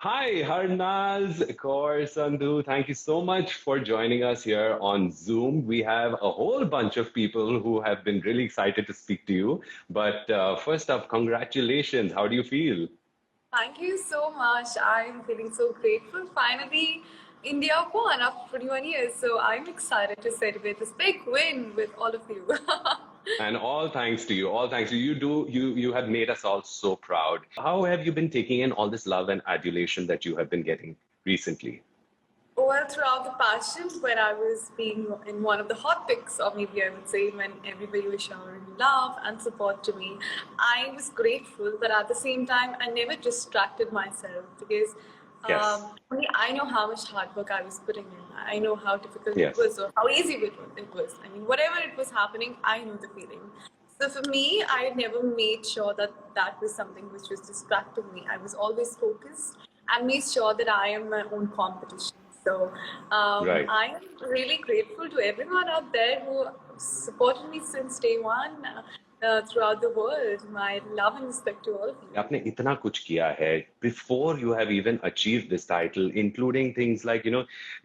Hi, Harnaz, Kaur, Sandhu. Thank you so much for joining us here on Zoom. We have a whole bunch of people who have been really excited to speak to you. But first up, congratulations. How do you feel? Thank you so much. I'm feeling so grateful. Finally, India won after 21 years, so I'm excited to celebrate this big win with all of you. And all thanks to you. All thanks to you. You have made us all so proud. How have you been taking in all this love and adulation that you have been getting recently? Well, throughout the passion, when I was being in one of the hot picks, or maybe I would say when everybody was showering love and support to me, I was grateful, but at the same time, I never distracted myself because Yes. only I know how much hard work I was putting in. I know how difficult it Yes. was or how easy it was. I mean, whatever it was happening, I knew the feeling. So for me, I never made sure that that was something which was distracting me. I was always focused and made sure that I am my own competition. So Right. I am really grateful to everyone out there who supported me since day one throughout the world. My love and respect to all of you. आपने इतना कुछ किया है before you have even achieved this title, including things like,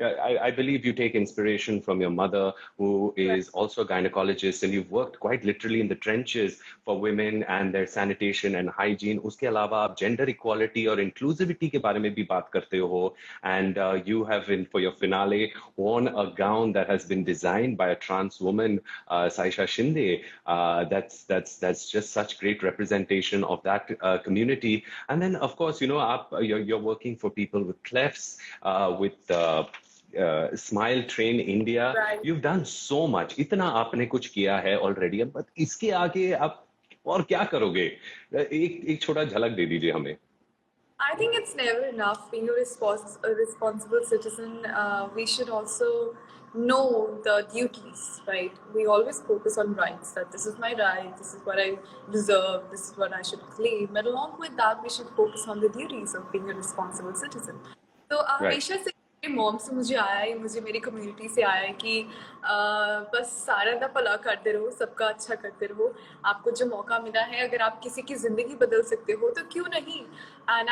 I believe you take inspiration from your mother, who Right. is also a gynecologist, and you've worked quite literally in the trenches for women and their sanitation and hygiene. उसके अलावा आप gender equality और inclusivity के बारे में भी बात करते हो, and you have, for your finale, worn a gown that has been designed by a trans woman, Saisha Shinde. That's just such great representation of that community. And then, of course, you're working for people with clefts, with Smile Train India. Right. You've done so much. इतना आपने कुछ किया है already. But इसके आगे आप और क्या करोगे? एक एक छोटा झलक दे दीजिए हमें. I think it's never enough being a responsible citizen. We should also know the duties, right? We always focus on rights, that this is my right, this is what I deserve, this is what I should claim. But along with that, we should focus on the duties of being a responsible citizen. तो Right. हमेशा से मेरे mom से मुझे आया है, मुझे मेरी कम्युनिटी से आया है कि बस सारा दा भला करते रहो, सबका अच्छा करते रहो. आपको जो मौका मिला है, अगर आप किसी की ज़िंदगी बदल सकते हो तो क्यों नहीं. And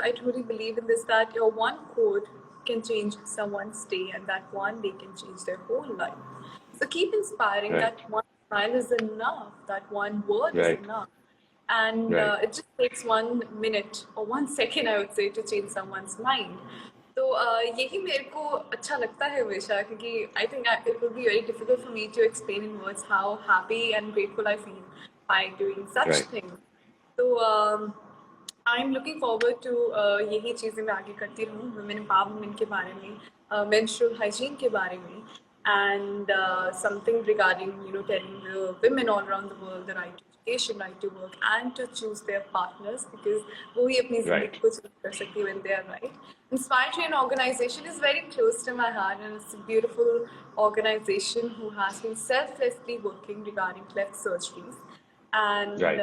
I truly believe in this, that your one quote can change someone's day, and that one day can change their whole life. So keep inspiring. Right. That one smile is enough, that one word is Right. enough. And Right. it just takes 1 minute or 1 second, I would say, to change someone's mind. तो यही मेरे को अच्छा लगता है हमेशा, क्योंकि I think it will be very difficult for me to explain in words how happy and grateful I feel by doing such Right. Things. तो I am looking forward to यही चीज़ें मैं आगे करती रहूँ, वुमेन एम्पावरमेंट के बारे में, मेंस्ट्रुअल हाइजीन के बारे में, and something regarding, telling the women all around the world the right to education, right to work, and to choose their partners, because वो ही अपनी Right. जिंदगी को choose कर सकती है when they are right. Inspire Train organization is very close to my heart, and it's a beautiful organization who has been selflessly working regarding cleft surgeries. And Right.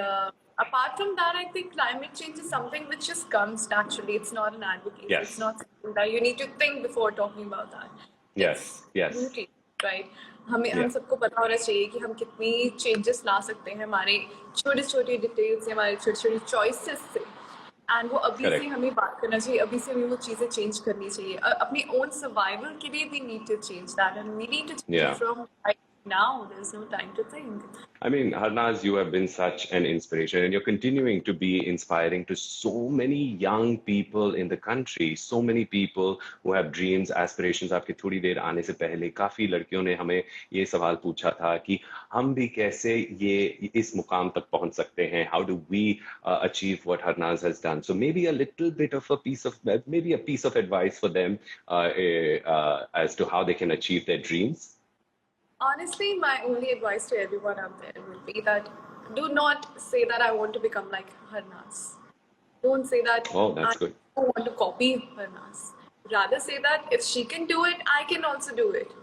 apart from that, I think climate change is something which just comes naturally. It's not an advocacy. It's Yes. not something that you need to think before talking about that. It's Yes. Yes. beauty, right? हम Yeah. सबको पता होना चाहिए कि हम कितनी changes ला सकते हैं हमारे छोटे छोटे डिटेल्स से, हमारे छोटी छोटी चॉइसेस से. एंड वो अभी से Correct. हमें बात करना चाहिए, अभी से हमें वो चीज़ें चेंज करनी चाहिए. अपनी ओन सर्वाइवल के लिए we need to change that, and we need to change it Yeah. From now. There's no time to think. I mean, Harnaz, you have been such an inspiration, and you're continuing to be inspiring to so many young people in the country, so many people who have dreams, aspirations. आपके थोड़ी देर आने से पहले काफी लड़कियों ने हमें ये सवाल पूछा था कि हम भी कैसे ये इस मुकाम तक पहुंच सकते हैं? How do we achieve what Harnaz has done? So maybe a little bit of a piece of, maybe a piece of advice for them as to how they can achieve their dreams. Honestly, my only advice to everyone out there would be that do not say that I want to become like Harnas. Don't say that Oh, I that's good. want to copy Harnas. Rather say that if she can do it, I can also do it.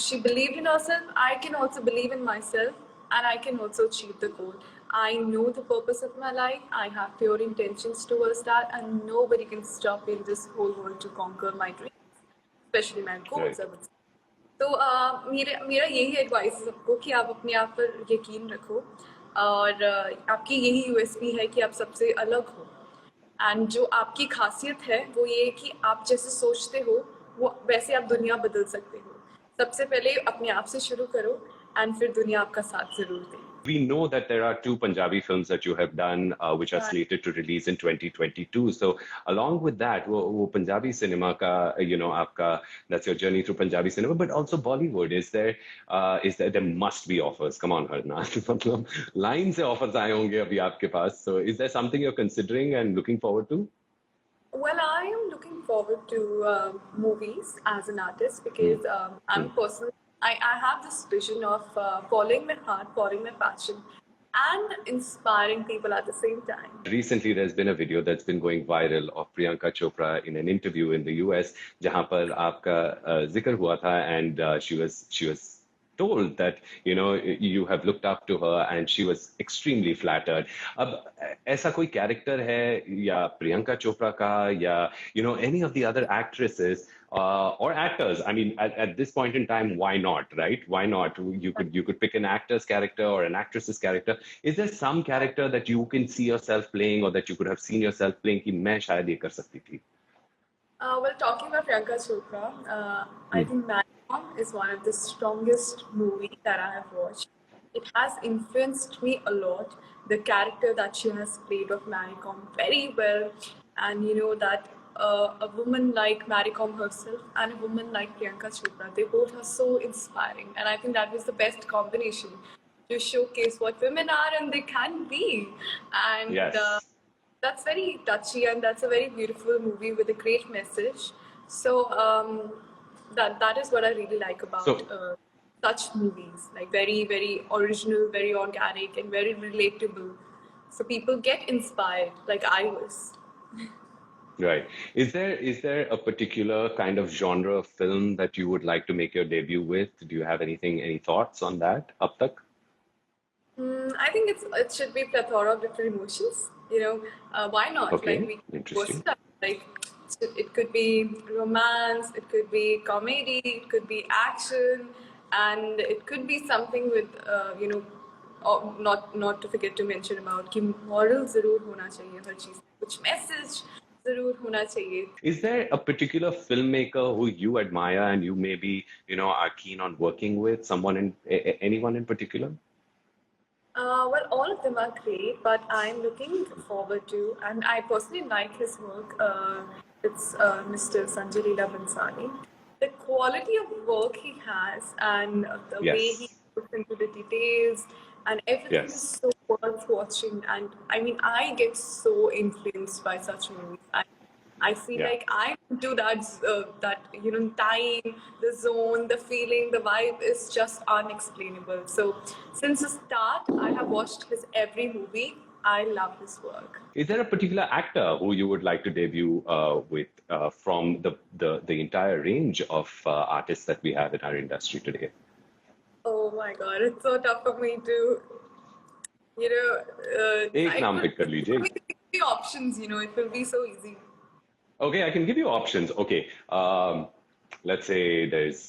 She believed in herself, I can also believe in myself, and I can also achieve the goal. I know the purpose of my life, I have pure intentions towards that, and nobody can stop me in this whole world to conquer my dreams, especially my goals, Right. I would say. तो मेरा यही advice है सबको कि आप अपने आप पर यकीन रखो, और आपकी यही यूएसपी है कि आप सबसे अलग हो. एंड जो आपकी खासियत है वो ये है कि आप जैसे सोचते हो वो वैसे आप दुनिया बदल सकते हो. सबसे पहले अपने आप से शुरू करो एंड फिर दुनिया आपका साथ जरूर देगी. We know that there are two Punjabi films that you have done, which are slated to release in 2022. So, along with that, wo Punjabi cinema ka, aapka, that's your journey through Punjabi cinema, but also Bollywood. There must be offers. Come on, Harnath. मतलब line se offers आए होंगे अभी आपके पास. So, is there something you're considering and looking forward to? Well, I am looking forward to movies as an artist because I'm a person. I have this vision of following my heart, following my passion, and inspiring people at the same time. Recently, there's been a video that's been going viral of Priyanka Chopra in an interview in the US, जहाँ पर आपका जिक्र हुआ था, and she was told that you have looked up to her and she was extremely flattered. अब ऐसा कोई character है या प्रियंका चोपड़ा का या any of the other actresses or actors? I mean, at this point in time, why not, right? Why not? You could pick an actor's character or an actress's character. Is there some character that you can see yourself playing or that you could have seen yourself playing कि मैं शायद ये कर सकती थी? Well, talking about Priyanka Chopra, I think Maricom is one of the strongest movies that I have watched. It has influenced me a lot. The character that she has played of Maricom very well, and you know that a woman like Maricom herself and a woman like Priyanka Chopra, they both are so inspiring, and I think that was the best combination to showcase what women are and they can be. And Yes. That's very touchy and that's a very beautiful movie with a great message. So that is what I really like about such movies, like very, very original, very organic and very relatable. So people get inspired like I was. Right. Is there a particular kind of genre of film that you would like to make your debut with? Do you have any thoughts on that ab tak? I think it should be plethora of different emotions. Why not? Okay, Like we interesting. like it could be romance, it could be comedy, it could be action, and it could be something with not to forget to mention about कि moral जरूर होना चाहिए हर चीज में, कुछ message जरूर होना चाहिए. Is there a particular filmmaker who you admire and you maybe are keen on working with? Anyone in particular? Well, all of them are great, but I'm looking forward to, and I personally like his work. It's Mr. Sanjay Leela Bhansali. The quality of work he has and the Yes. way he puts into the details and everything Yes. is so worth watching. And I mean, I get so influenced by such movies. I feel Yeah. like I'm into that time, the zone, the feeling, the vibe is just unexplainable. So since the start, I have watched his every movie. I love his work. Is there a particular actor who you would like to debut with from the entire range of artists that we have in our industry today? Oh my God, it's so tough for me to, एक नाम pick कर लीजिए. Give me the options, it will be so easy. Okay, I can give you options. Okay, let's say there's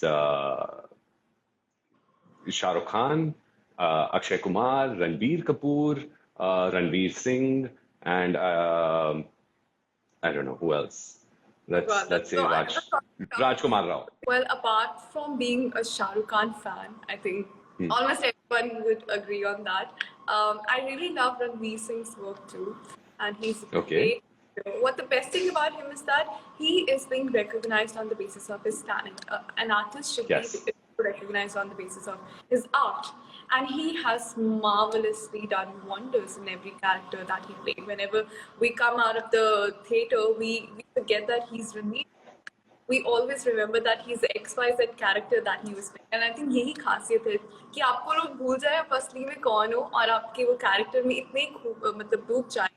Shah Rukh Khan, Akshay Kumar, Ranbir Kapoor, Ranveer Singh, and I don't know who else. Let's say Rajkumar Rao. Well, apart from being a Shah Rukh Khan fan, I think almost everyone would agree on that. I really love Ranveer Singh's work too, and he's great. What the best thing about him is that he is being recognized on the basis of his talent. An artist should be recognized on the basis of his art. And he has marvelously done wonders in every character that he played. Whenever we come out of the theater, we forget that he's Ranveer. We always remember that he's the XYZ character that he was playing. And I think यही खासियत है कि आपको लोग भूल जाए आप असली में कौन हो और आपके वो character में इतने मतलब डूब जाए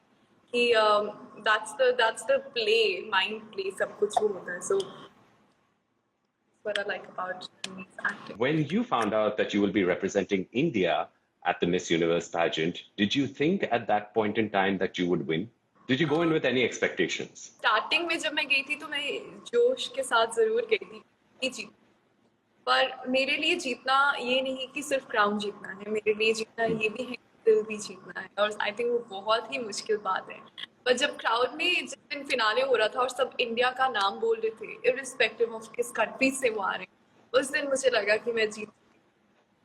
कि that's the play, mind play, सब कुछ वो होता है. So that's what I like about Ranveer's acting. When you found out that you will be representing India at the Miss Universe pageant, did you think at that point in time that you would win? Did you go in with any expectations? Starting में जब मैं गई थी तो मैं जोश के साथ जरूर गई थी कि जीत, पर मेरे लिए जीतना ये नहीं कि सिर्फ क्राउन जीतना है, मेरे लिए जीतना ये भी है दिल भी जीतना है. और आई थिंक वो बहुत ही मुश्किल बात है. पर जब क्राउड में जिस दिन फिनाले हो रहा था और सब इंडिया का नाम बोल रहे थे इररिस्पेक्टिव ऑफ किस कंट्री से वो आ रहे हैं, उस दिन मुझे लगा कि मैं जीत,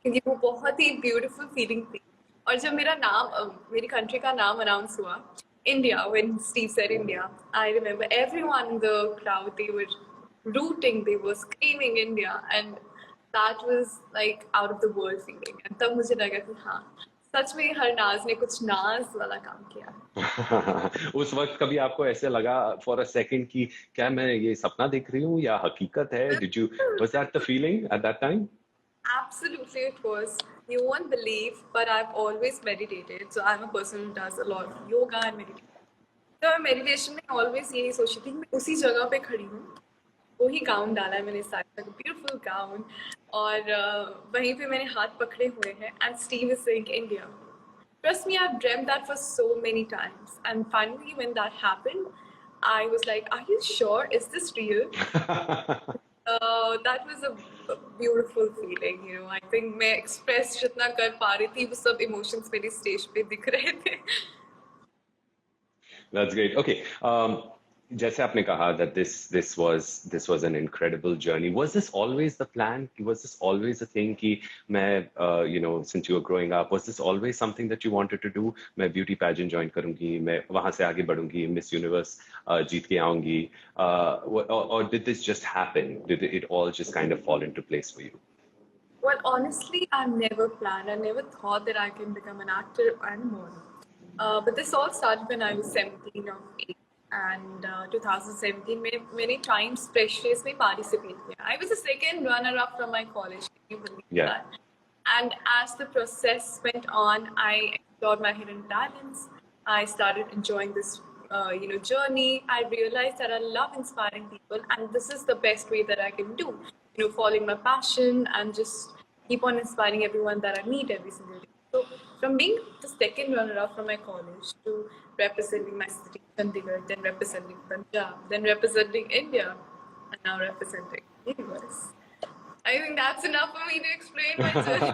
क्योंकि वो बहुत ही ब्यूटीफुल फीलिंग थी। और जब मेरा नाम मेरी कंट्री का नाम अनाउंस हुआ, India, when Steve said India, I remember everyone in the crowd, they were routing, they were screaming India, and that was like out of the world feeling. And तब मुझे लगा कि हाँ, सच में हरनाज ने कुछ नाज वाला काम किया। उस वक्त कभी आपको ऐसे लगा फॉर अ सेकंड कि क्या मैं ये सपना देख रही हूँ या हकीकत है? Did you was that the feeling at that time? Absolutely, it was. You won't believe, but I've always meditated. So I'm a person who does a lot of yoga and meditation. तो मैं meditation में always यही सोचती थी कि मैं उसी जगह पे खड़ी हूँ, वही गाउन डाला है मैंने साथ में, ब्यूटीफुल गाउन, और वहीं पे मैंने हाथ पकड़े हुए हैं, and Steve is saying India. Trust me, I've dreamt that for so many times. And finally, when that happened, I was like, are you sure? Is this real? That was a beautiful feeling, you know. I think मैं express जितना कर पा रही थी, वो सब emotions मेरी stage पे दिख रहे थे। That's great. Okay. जैसे आपने कहा that this was an incredible journey. Was this always the plan? Was this always a thing कि मैं you know, since you were growing up, was this always something that you wanted to do? मैं beauty pageant join करूँगी, मैं वहाँ से आगे बढ़ूँगी, Miss Universe जीत के आऊँगी, or did this just happen? Did it all just kind of fall into place for you? Well, honestly, I never planned. I never thought that I can become an actor and a model. But this all started when I was 17 or 8. And 2017 में मैंने Times Fresh Face में participate किया. I was the second runner-up from my college. Can you believe Yeah. that? And as the process went on, I explored my hidden talents. I started enjoying this, journey. I realized that I love inspiring people, and this is the best way that I can do. You know, following my passion and just keep on inspiring everyone that I meet every single day. So, from being the second runner-up from my college to representing my city, Chandigarh, then representing Punjab, then representing India, and now representing the universe. I think that's enough for me to explain my journey.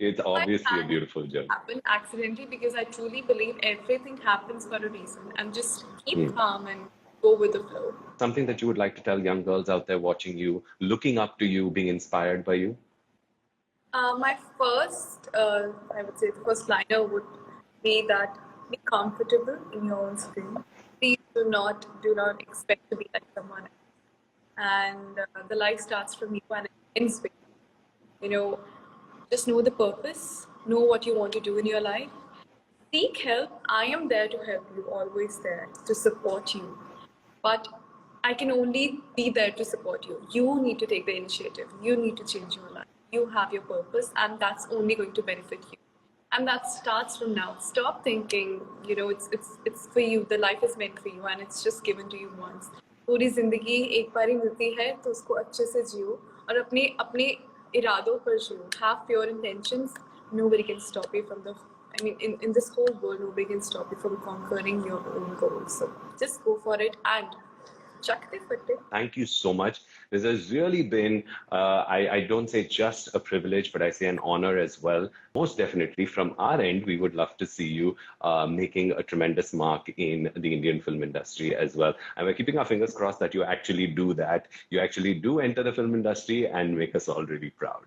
It's obviously a beautiful journey. Happened accidentally because I truly believe everything happens for a reason, and just keep calm and go with the flow. Something that you would like to tell young girls out there watching you, looking up to you, being inspired by you? My first, I would say, the first liner would be that be comfortable in your own skin. Please do not expect to be like someone else. And the life starts from you and it ends with you. You know, just know the purpose, know what you want to do in your life. Seek help. I am there to help you, always there to support you. But I can only be there to support you. You need to take the initiative. You need to change your life. You have your purpose, and that's only going to benefit you. And that starts from now. Stop thinking, you know, it's for you. The life is meant for you, and it's just given to you once. पूरी जिंदगी एक बार ही मिलती है, तो उसको अच्छे से जियो और अपने अपने इरादों पर जियो. Have pure intentions. Nobody can stop you from the. I mean, in this whole world, nobody can stop you from conquering your own goals. So just go for it and chuck the foot. Thank you so much. This has really been, I don't say just a privilege, but I say an honor as well. Most definitely, from our end, we would love to see you making a tremendous mark in the Indian film industry as well. And we're keeping our fingers crossed that you actually do that. You actually do enter the film industry and make us all really proud.